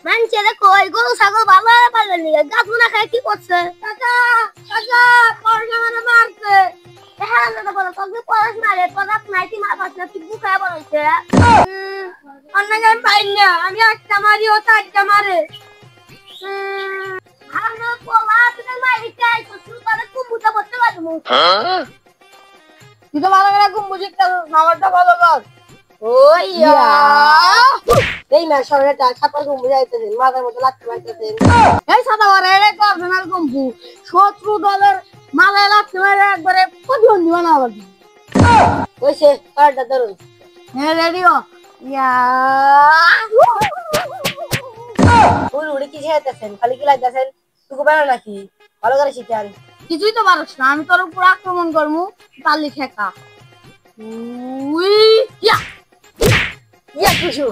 মানছে দেখো এই গরু ছাগল ভালো পারলেন নি গাছ না খায় কি করছে চাচা চাচা পড়াশোনা মারছে হ্যাঁ দাদা বলো তোকে পড়াশোনা রে পড়াত নাই কি মার পাশে তুই বুকায় বলছে অন্য গান পাই না আমি একটা মারি ও চারটা মারে আমরা পোলা তুমি মারি চাই তো তুই তারে কুমুটা বলতে পারবো তুই তো ভালো করে কুমু শিখতে নামারটা ভালো কর ওই এই না সরটা ছাপার কুমু যাইতেছেন মাথার মধ্যে লাগতে পারতেছেন এই সাদা ওরে রে করবেনাল কুমু শত্রু দলের মাথায় লাগতে পারে একবারে প্রতিবন্ধী বানাবো ওইসে কারটা ধরুন হ্যাঁ রেডিও ইয়া ফুল উড়ে কি খাইতেছেন খালি কি লাগতেছেন তুই পারো নাকি ভালো করে শিখান কিছুই তো পারছ না আমি তোর উপর আক্রমণ করমু পালি ঠেকা উই ইয়া ইয়া কিছু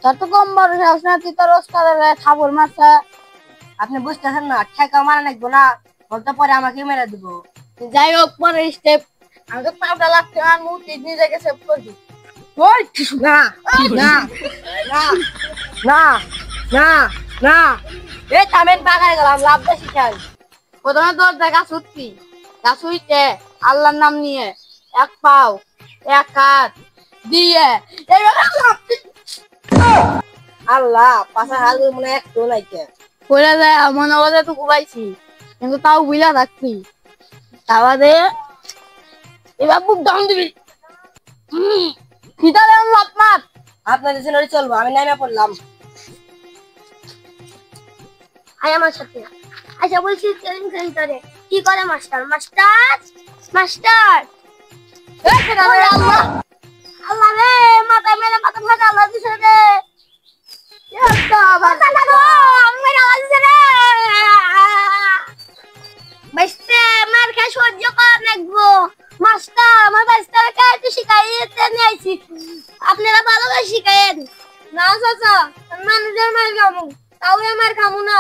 তোর তো কম বড় সাহস না তুই তোর ওস্তাদের খাবার মারছে আপনি বুঝতেছেন না ঠেকা মারা লাগবো না বলতে পরে আমাকে মেরে দিব যাই হোক পরে স্টেপ আমি তো পাউডা লাগতে আর মুখ নিজেকে সেভ করবি ওই কিছু না না না না না না এই থামেন বাগায় গেলাম লাভ বেশি খাই প্রথমে তোর দেখা সত্যি গাছ হইতে আল্লাহর নাম নিয়ে এক পাও এক হাত দিয়ে আল্লাহ পাশা হাল মনে একটু নাইকে কইরা যায় মনে হলে তো কুবাইছি কিন্তু তাও বুঝা থাকবি তাহলে এবার বুক দাম দিবি খিদা দেন লাভ মাত আপনাদের জন্য চলবো আমি নাইমা পড়লাম আয় আমার সাথে আচ্ছা বলছি ট্রেনিং সেন্টারে কি করে মাস্টার মাস্টার মাস্টার আল্লাহ আল্লাহ রে মাথা মেরে মাথা ভাঙা আল্লাহ দিছে রে মার খাই সহ্য কর লাগবো মাস্টার আমার বাচ্চারা কাছে শিখাইতে নিয়েছি আপনারা ভালো করে শিখাইন না চাচা মানুষের মার খামু তাও আমার খামু না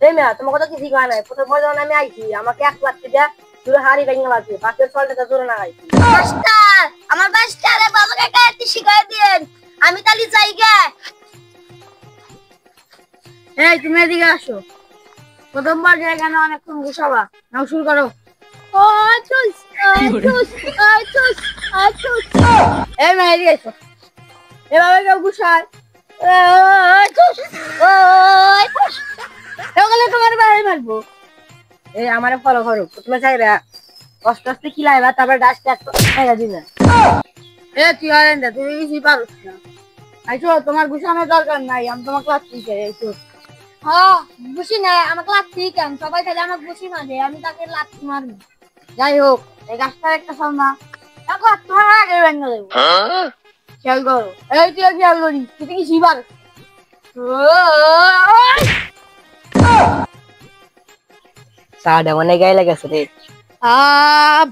এই মেয়া তোমার কথা কি শিখা নাই প্রথম যখন আমি আইছি আমাকে 1 লাখ টাকা তুই হাড়ি ভেঙে লাগছে বাকি 6 টাকা জোরে না গাইছি মাস্টার আমার বাচ্চারা ভালো করে কাছে শিখাই দেন আমি তালি যাই গে এই তুমি এদিকে আসো প্রথমবার জায়গা না অনেকক্ষণ ঘুষাবা নাও শুরু করো এই মেয়ে এদিকে এসো এভাবে কেউ ঘুষায় তোমার বাড়ি মারবো এই আমার ফলো করো তুমি চাইবা আস্তে আস্তে কি লাইবা তারপর ডাস্ট দিবে এ তুই আর তুমি কিছুই পারোস না আইসো তোমার ঘুষানোর দরকার নাই আমি তোমার ক্লাস টিচার আইসো হ্যাঁ ঘুষি না আমাকে লাগছি কেন সবাই খালি আমার ঘুষি মারে আমি তাকে লাগছি মারবো যাই হোক এই গাছটার একটা সামনা দেখো তোমার আগে ভেঙে দেবো খেয়াল করো এই তুই খেয়াল করি তুই কি শিবার সাড়ে মনে গায়ে লেগেছে রে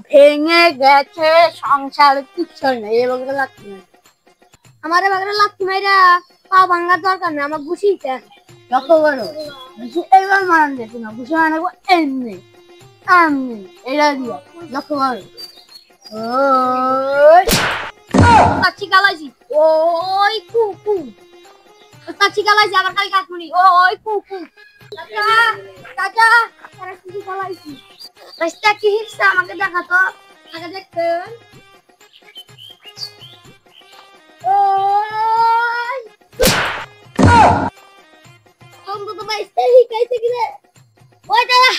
ভেঙে গেছে সংসার কিচ্ছু নেই এ বগলে লাগছে না আমার বগলে লাগছে মাইরা পা ভাঙার দরকার নেই আমার ঘুষিটা লক্ষ্য করো ঘুষি এইবার মারান যেত না ঘুষি মারাবো এমনি এমনি এটা দিয়া লক্ষ্য করো তাচ্ছি গালাইছি ওই কুকু তাচ্ছি গালাইছি আমার খালি কাকুনি ওই কুকু চাচা চাচা তারা কিছু গালাইছি রাস্তা কি হিসা আমাকে দেখাতো আগে দেখতেন ওই তোমরা তো বাইস্তা হিকাইছে কি রে ওই দাদা